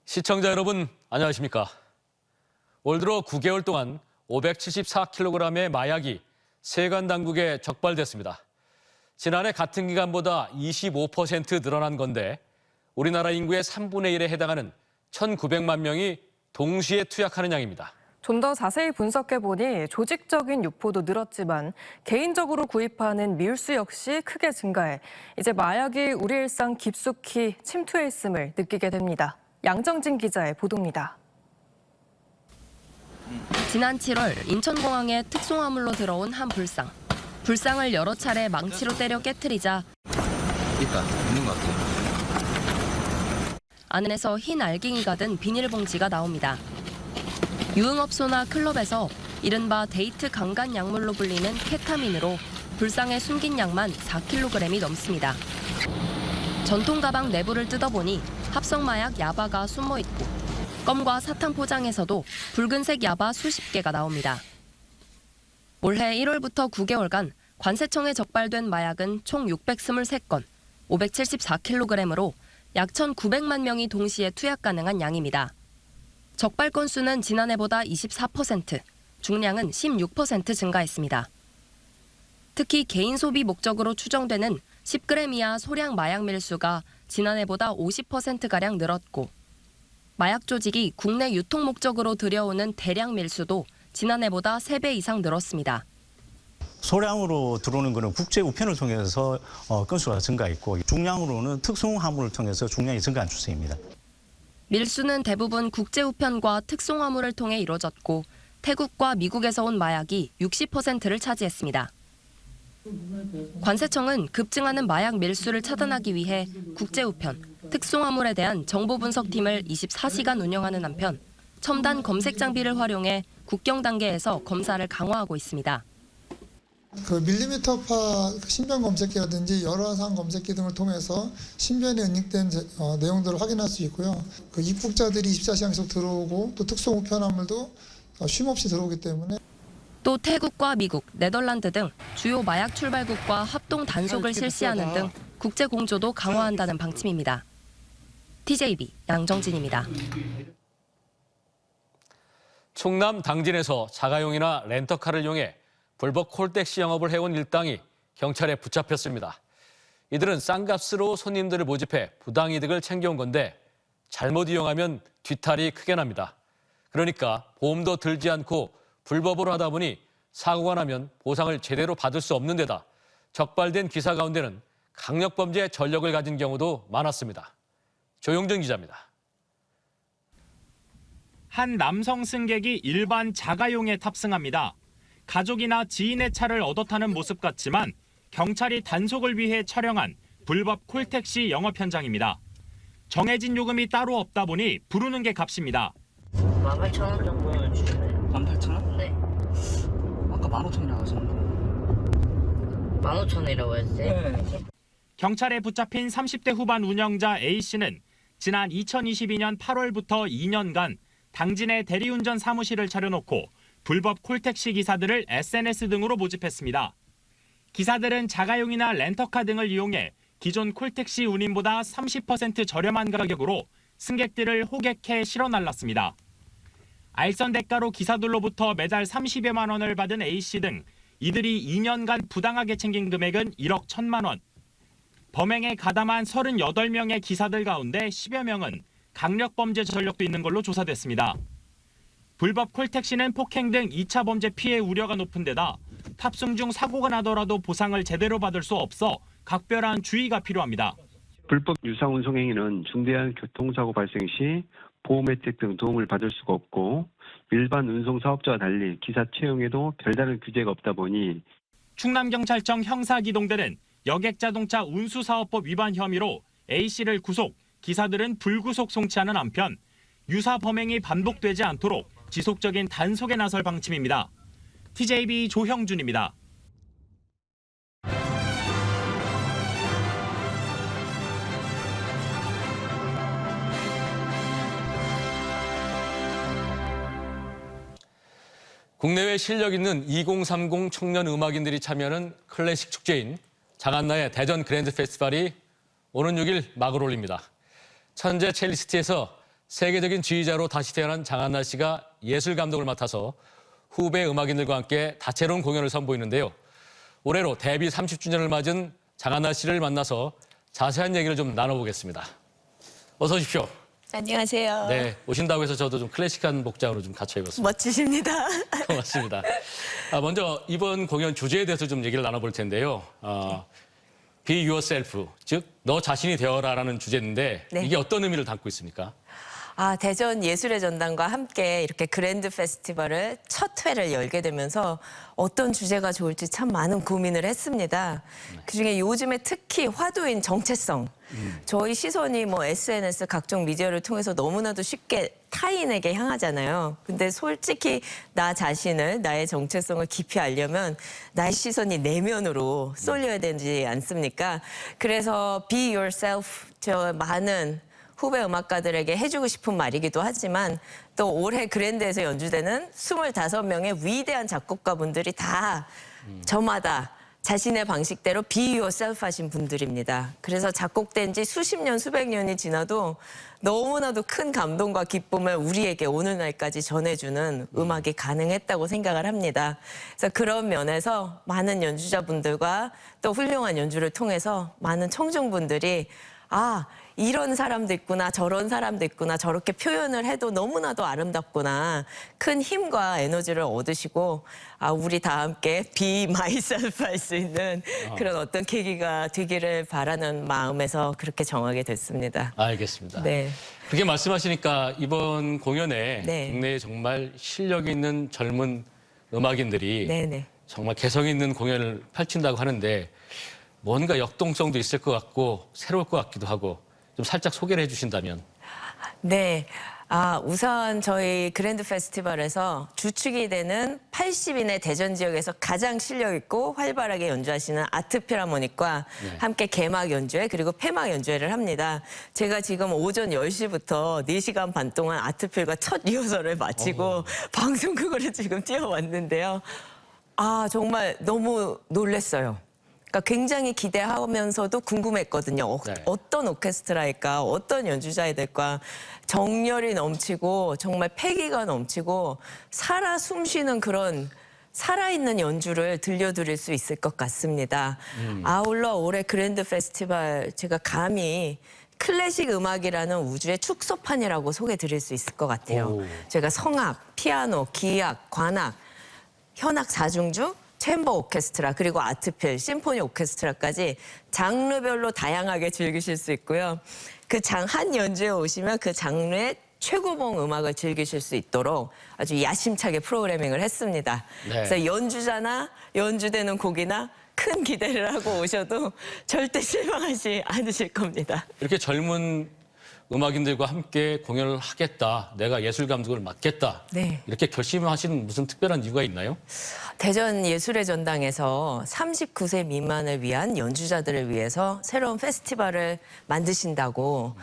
시청자 여러분, 안녕하십니까? 올 들어 9개월 동안 574kg의 마약이 세관 당국에 적발됐습니다. 지난해 같은 기간보다 25% 늘어난 건데 우리나라 인구의 3분의 1에 해당하는 1,900만 명이 동시에 투약하는 양입니다. 좀 더 자세히 분석해보니 조직적인 유포도 늘었지만 개인적으로 구입하는 밀수 역시 크게 증가해 이제 마약이 우리 일상 깊숙이 침투해 있음을 느끼게 됩니다. 양정진 기자의 보도입니다. 지난 7월 인천공항에 특송화물로 들어온 한 불상. 불상을 여러 차례 망치로 때려 깨트리자 있는 것 같아요. 안에서 흰 알갱이가 든 비닐봉지가 나옵니다. 유흥업소나 클럽에서 이른바 데이트 강간 약물로 불리는 케타민으로 불상에 숨긴 양만 4kg이 넘습니다. 전통 가방 내부를 뜯어보니 합성마약 야바가 숨어있고 껌과 사탕 포장에서도 붉은색 야바 수십 개가 나옵니다. 올해 1월부터 9개월간 관세청에 적발된 마약은 총 623건, 574kg으로 약 1,900만 명이 동시에 투약 가능한 양입니다. 적발 건수는 지난해보다 24%, 중량은 16% 증가했습니다. 특히 개인 소비 목적으로 추정되는 10g 이하 소량 마약 밀수가 지난해보다 50%가량 늘었고 마약 조직이 국내 유통 목적으로 들여오는 대량 밀수도 지난해보다 3배 이상 늘었습니다. 소량으로 들어오는 것은 국제 우편을 통해서 건수가 증가했고 중량으로는 특송화물을 통해서 중량이 증가한 추세입니다. 밀수는 대부분 국제 우편과 특송화물을 통해 이루어졌고 태국과 미국에서 온 마약이 60%를 차지했습니다. 관세청은 급증하는 마약 밀수를 차단하기 위해 국제 우편, 특송화물에 대한 정보 분석팀을 24시간 운영하는 한편 첨단 검색 장비를 활용해 국경 단계에서 검사를 강화하고 있습니다. 밀리미터파 신변 검색기라든지 여러 사항 검색기 등을 통해서 신변에 은닉된 내용들을 확인할 수 있고요. 입국자들이 24시간 계속 들어오고 또 특송 우편화물도 쉼없이 들어오기 때문에 또 태국과 미국, 네덜란드 등 주요 마약 출발국과 합동 단속을 실시하는 등 국제 공조도 강화한다는 방침입니다. TJB 양정진입니다. 충남 당진에서 자가용이나 렌터카를 이용해 불법 콜택시 영업을 해온 일당이 경찰에 붙잡혔습니다. 이들은 싼값으로 손님들을 모집해 부당이득을 챙겨온 건데 잘못 이용하면 뒤탈이 크게 납니다. 그러니까 보험도 들지 않고 불법으로 하다 보니 사고가 나면 보상을 제대로 받을 수 없는 데다 적발된 기사 가운데는 강력범죄의 전력을 가진 경우도 많았습니다. 조용준 기자입니다. 한 남성 승객이 일반 자가용에 탑승합니다. 가족이나 지인의 차를 얻어 타는 모습 같지만 경찰이 단속을 위해 촬영한 불법 콜택시 영업 현장입니다. 정해진 요금이 따로 없다 보니 부르는 게 값입니다. 18,000원 정도는 주시네요. 18,000원? 네. 아까 15,000원이라고 하셨는데. 15,000원이라고 했어요? 네. 경찰에 붙잡힌 30대 후반 운영자 A씨는 지난 2022년 8월부터 2년간 당진의 대리운전 사무실을 차려놓고 불법 콜택시 기사들을 SNS 등으로 모집했습니다. 기사들은 자가용이나 렌터카 등을 이용해 기존 콜택시 운임보다 30% 저렴한 가격으로 승객들을 호객해 실어 날랐습니다. 알선 대가로 기사들로부터 매달 30여만 원을 받은 A씨 등 이들이 2년간 부당하게 챙긴 금액은 1억 1,000만 원. 범행에 가담한 38명의 기사들 가운데 10여 명은 강력범죄 전력도 있는 걸로 조사됐습니다. 불법 콜택시는 폭행 등 2차 범죄 피해 우려가 높은 데다 탑승 중 사고가 나더라도 보상을 제대로 받을 수 없어 각별한 주의가 필요합니다. 불법 유상 운송 행위는 중대한 교통사고 발생 시 보험 혜택 등 도움을 받을 수가 없고 일반 운송 사업자와 달리 기사 채용에도 별다른 규제가 없다 보니 충남경찰청 형사기동대는 여객자동차 운수사업법 위반 혐의로 A씨를 구속, 기사들은 불구속 송치하는 한편 유사 범행이 반복되지 않도록 지속적인 단속에 나설 방침입니다. TJB 조형준입니다. 국내외 실력 있는 2030 청년 음악인들이 참여하는 클래식 축제인 장한나의 대전 그랜드 페스티벌이 오는 6일 막을 올립니다. 천재 첼리스트에서 세계적인 지휘자로 다시 태어난 장한나 씨가 예술 감독을 맡아서 후배 음악인들과 함께 다채로운 공연을 선보이는데요. 올해로 데뷔 30주년을 맞은 장한나 씨를 만나서 자세한 얘기를 좀 나눠보겠습니다. 어서 오십시오. 안녕하세요. 네, 오신다고 해서 저도 좀 클래식한 복장으로 좀 갖춰 입었습니다. 멋지십니다. 고맙습니다. 먼저 이번 공연 주제에 대해서 좀 얘기를 나눠볼 텐데요. Be yourself, 즉 너 자신이 되어라라는 주제인데 네. 이게 어떤 의미를 담고 있습니까? 대전 예술의 전당과 함께 이렇게 그랜드 페스티벌을 첫 회를 열게 되면서 어떤 주제가 좋을지 참 많은 고민을 했습니다. 그중에 요즘에 특히 화두인 정체성. 저희 시선이 뭐 SNS 각종 미디어를 통해서 너무나도 쉽게 타인에게 향하잖아요. 근데 솔직히 나 자신을, 나의 정체성을 깊이 알려면 나의 시선이 내면으로 쏠려야 되지 않습니까? 그래서 be yourself, 저 많은 후배 음악가들에게 해주고 싶은 말이기도 하지만 또 올해 그랜드에서 연주되는 25명의 위대한 작곡가분들이 다 저마다 자신의 방식대로 be yourself 하신 분들입니다. 그래서 작곡된 지 수십 년, 수백 년이 지나도 너무나도 큰 감동과 기쁨을 우리에게 오늘날까지 전해주는 음악이 가능했다고 생각을 합니다. 그래서 그런 면에서 많은 연주자분들과 또 훌륭한 연주를 통해서 많은 청중분들이 이런 사람도 있구나, 저런 사람도 있구나, 저렇게 표현을 해도 너무나도 아름답구나, 큰 힘과 에너지를 얻으시고 우리 다 함께 be myself 할 수 있는 그런 어떤 계기가 되기를 바라는 마음에서 그렇게 정하게 됐습니다. 알겠습니다. 네. 그렇게 말씀하시니까 이번 공연에 네. 국내에 정말 실력 있는 젊은 음악인들이 네네. 정말 개성 있는 공연을 펼친다고 하는데 뭔가 역동성도 있을 것 같고 새로울 것 같기도 하고 좀 살짝 소개를 해주신다면. 네. 우선 저희 그랜드 페스티벌에서 주축이 되는 80인의 대전 지역에서 가장 실력 있고 활발하게 연주하시는 아트 필하모닉과 함께 개막 연주회 그리고 폐막 연주회를 합니다. 제가 지금 오전 10시부터 4시간 반 동안 아트 필과 첫 리허설을 마치고 방송국으로 지금 뛰어왔는데요. 정말 너무 놀랐어요. 그러니까 굉장히 기대하면서도 궁금했거든요. 네. 어떤 오케스트라일까, 어떤 연주자들과 정열이 넘치고 정말 패기가 넘치고 살아 숨쉬는 그런 살아있는 연주를 들려드릴 수 있을 것 같습니다. 아울러 올해 그랜드 페스티벌 제가 감히 클래식 음악이라는 우주의 축소판이라고 소개드릴 수 있을 것 같아요. 제가 성악, 피아노, 기악, 관악, 현악 4중주, 챔버 오케스트라 그리고 아트필, 심포니 오케스트라까지 장르별로 다양하게 즐기실 수 있고요. 그 한 연주에 오시면 그 장르의 최고봉 음악을 즐기실 수 있도록 아주 야심차게 프로그래밍을 했습니다. 네. 그래서 연주자나 연주되는 곡이나 큰 기대를 하고 오셔도 절대 실망하지 않으실 겁니다. 이렇게 젊은 음악인들과 함께 공연을 하겠다, 내가 예술 감독을 맡겠다. 네. 이렇게 결심하신 무슨 특별한 이유가 있나요? 대전 예술의 전당에서 39세 미만을 위한 연주자들을 위해서 새로운 페스티벌을 만드신다고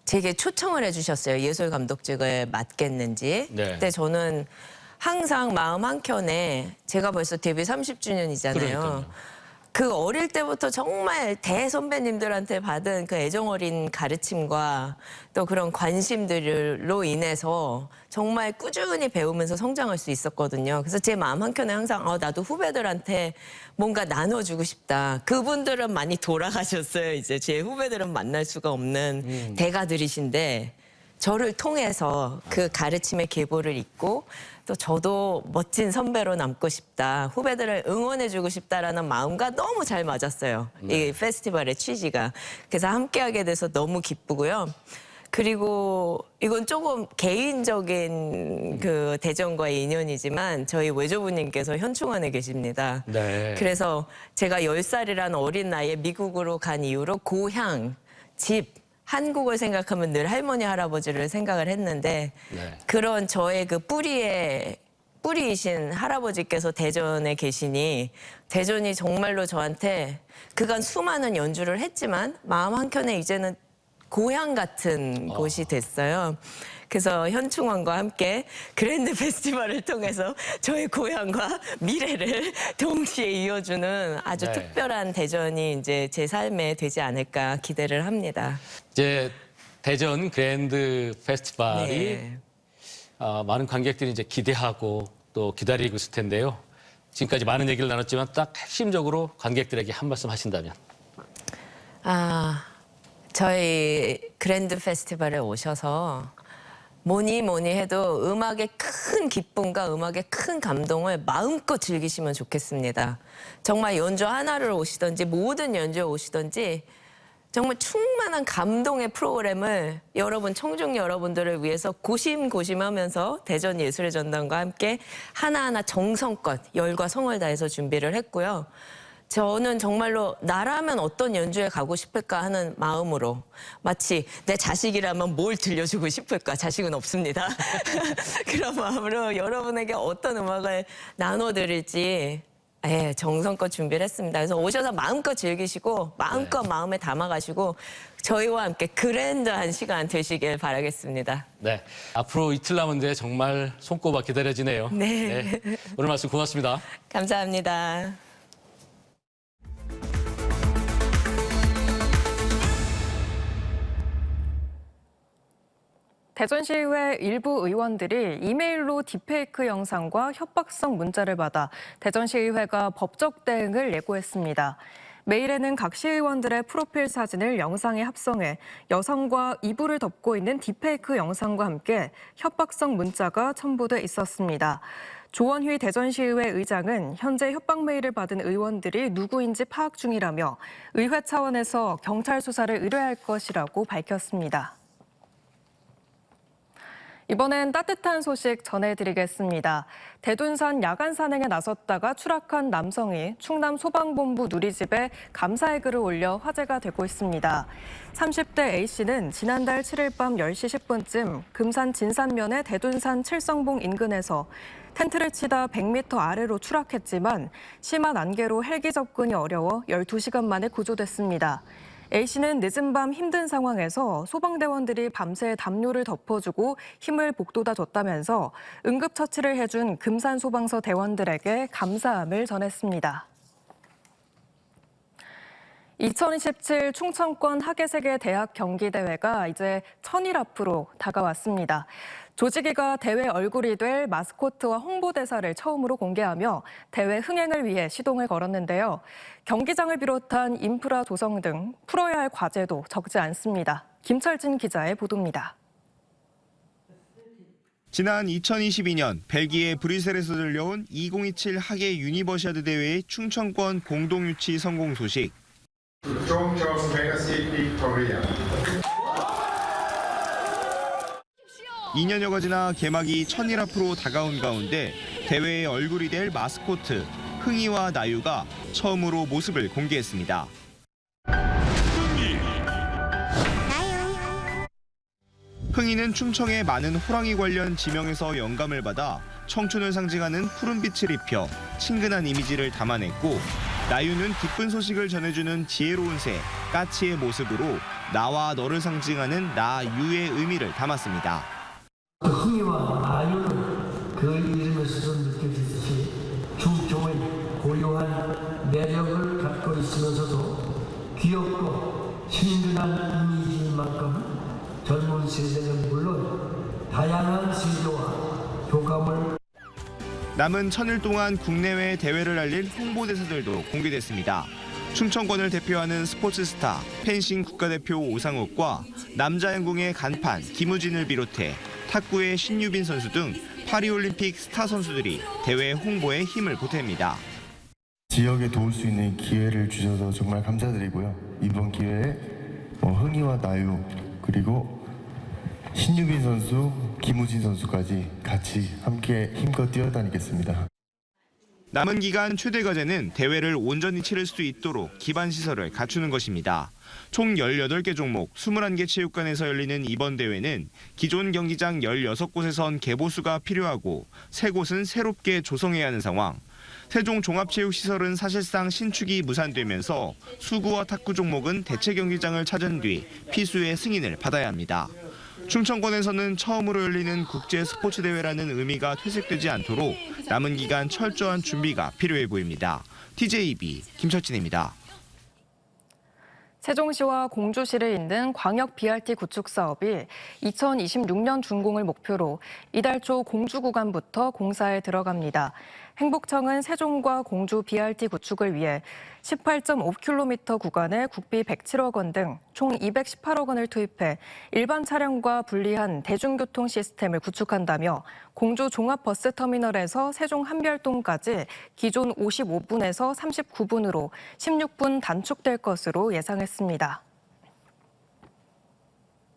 제게 초청을 해주셨어요. 예술 감독직을 맡겠는지. 네. 그때 저는 항상 마음 한켠에 제가 벌써 데뷔 30주년이잖아요. 그러니까요. 그 어릴 때부터 정말 대선배님들한테 받은 그 애정 어린 가르침과 또 그런 관심들로 인해서 정말 꾸준히 배우면서 성장할 수 있었거든요. 그래서 제 마음 한켠에 항상 나도 후배들한테 뭔가 나눠주고 싶다. 그분들은 많이 돌아가셨어요. 이제 제 후배들은 만날 수가 없는 대가들이신데 저를 통해서 그 가르침의 계보를 잇고 또 저도 멋진 선배로 남고 싶다. 후배들을 응원해주고 싶다라는 마음과 너무 잘 맞았어요. 이 페스티벌의 취지가. 그래서 함께하게 돼서 너무 기쁘고요. 그리고 이건 조금 개인적인 그 대전과의 인연이지만 저희 외조부님께서 현충원에 계십니다. 네. 그래서 제가 10살이라는 어린 나이에 미국으로 간 이후로 고향, 집, 한국을 생각하면 늘 할머니, 할아버지를 생각을 했는데 네. 그런 저의 그 뿌리이신 할아버지께서 대전에 계시니 대전이 정말로 저한테 그간 수많은 연주를 했지만 마음 한켠에 이제는 고향 같은 곳이 됐어요. 그래서 현충원과 함께 그랜드 페스티벌을 통해서 저의 고향과 미래를 동시에 이어주는 아주 네. 특별한 대전이 이제 제 삶에 되지 않을까 기대를 합니다. 이제 대전 그랜드 페스티벌이 네. 많은 관객들이 이제 기대하고 또 기다리고 있을 텐데요. 지금까지 많은 얘기를 나눴지만 딱 핵심적으로 관객들에게 한 말씀 하신다면. 저희 그랜드 페스티벌에 오셔서 뭐니 해도 음악의 큰 기쁨과 음악의 큰 감동을 마음껏 즐기시면 좋겠습니다. 정말 연주 하나를 오시든지 모든 연주에 오시든지 정말 충만한 감동의 프로그램을 여러분, 청중 여러분들을 위해서 고심하면서 대전 예술의 전당과 함께 하나하나 정성껏 열과 성을 다해서 준비를 했고요. 저는 정말로 나라면 어떤 연주에 가고 싶을까 하는 마음으로 마치 내 자식이라면 뭘 들려주고 싶을까? 자식은 없습니다. 그런 마음으로 여러분에게 어떤 음악을 나눠드릴지 정성껏 준비를 했습니다. 그래서 오셔서 마음껏 즐기시고 마음껏 마음에 담아가시고 저희와 함께 그랜드한 시간 되시길 바라겠습니다. 네, 앞으로 이틀 남은데 정말 손꼽아 기다려지네요. 네. 오늘 말씀 고맙습니다. 감사합니다. 대전시의회 일부 의원들이 이메일로 딥페이크 영상과 협박성 문자를 받아 대전시의회가 법적 대응을 예고했습니다. 메일에는 각 시의원들의 프로필 사진을 영상에 합성해 여성과 이불을 덮고 있는 딥페이크 영상과 함께 협박성 문자가 첨부돼 있었습니다. 조원휘 대전시의회 의장은 현재 협박 메일을 받은 의원들이 누구인지 파악 중이라며 의회 차원에서 경찰 수사를 의뢰할 것이라고 밝혔습니다. 이번엔 따뜻한 소식 전해드리겠습니다. 대둔산 야간 산행에 나섰다가 추락한 남성이 충남 소방본부 누리집에 감사의 글을 올려 화제가 되고 있습니다. 30대 A씨는 지난달 7일 밤 10시 10분쯤 금산 진산면의 대둔산 칠성봉 인근에서 텐트를 치다 100m 아래로 추락했지만 심한 안개로 헬기 접근이 어려워 12시간 만에 구조됐습니다. A씨는 늦은 밤 힘든 상황에서 소방대원들이 밤새 담요를 덮어주고 힘을 북돋아줬다면서 응급처치를 해준 금산소방서 대원들에게 감사함을 전했습니다. 2027 충청권 하계세계 대학 경기대회가 이제 1000일 앞으로 다가왔습니다. 조직위가 대회 얼굴이 될 마스코트와 홍보대사를 처음으로 공개하며 대회 흥행을 위해 시동을 걸었는데요. 경기장을 비롯한 인프라 조성 등 풀어야 할 과제도 적지 않습니다. 김철진 기자의 보도입니다. 지난 2022년 벨기에 브뤼셀에서 들려온 2027 하계 유니버시아드 대회의 충청권 공동유치 성공 소식. 2년여가 지나 개막이 1000일 앞으로 다가온 가운데 대회의 얼굴이 될 마스코트 흥이와 나유가 처음으로 모습을 공개했습니다. 흥이는 충청의 많은 호랑이 관련 지명에서 영감을 받아 청춘을 상징하는 푸른빛을 입혀 친근한 이미지를 담아냈고, 나유는 기쁜 소식을 전해주는 지혜로운 새, 까치의 모습으로 나와 너를 상징하는 나유의 의미를 담았습니다. 흥이와 나유는 그 이름에서도 느껴지듯이 충청의 고유한 매력을 갖고 있으면서도 귀엽고 친근한 이미지인 만큼 젊은 세대는 물론 다양한 세대와 교감을. 남은 1000일 동안 국내외 대회를 알릴 홍보대사들도 공개됐습니다. 충청권을 대표하는 스포츠 스타, 펜싱 국가대표 오상욱과 남자 양궁의 간판 김우진을 비롯해 탁구의 신유빈 선수 등 파리올림픽 스타 선수들이 대회 홍보에 힘을 보탭니다. 지역에 도울 수 있는 기회를 주셔서 정말 감사드리고요. 이번 기회에 흥이와 나유 그리고 신유빈 선수, 김우진 선수까지 같이 함께 힘껏 뛰어다니겠습니다. 남은 기간 최대 과제는 대회를 온전히 치를 수 있도록 기반 시설을 갖추는 것입니다. 총 18개 종목 21개 체육관에서 열리는 이번 대회는 기존 경기장 16곳에선 개보수가 필요하고 3곳은 새롭게 조성해야 하는 상황. 세종 종합체육시설은 사실상 신축이 무산되면서 수구와 탁구 종목은 대체 경기장을 찾은 뒤 피수의 승인을 받아야 합니다. 충청권에서는 처음으로 열리는 국제 스포츠 대회라는 의미가 퇴색되지 않도록 남은 기간 철저한 준비가 필요해 보입니다. TJB 김철진입니다. 세종시와 공주시를 잇는 광역 BRT 구축 사업이 2026년 준공을 목표로 이달 초 공주 구간부터 공사에 들어갑니다. 행복청은 세종과 공주 BRT 구축을 위해 18.5km 구간에 국비 107억 원 등 총 218억 원을 투입해 일반 차량과 분리한 대중교통 시스템을 구축한다며 공주 종합버스터미널에서 세종 한별동까지 기존 55분에서 39분으로 16분 단축될 것으로 예상했습니다.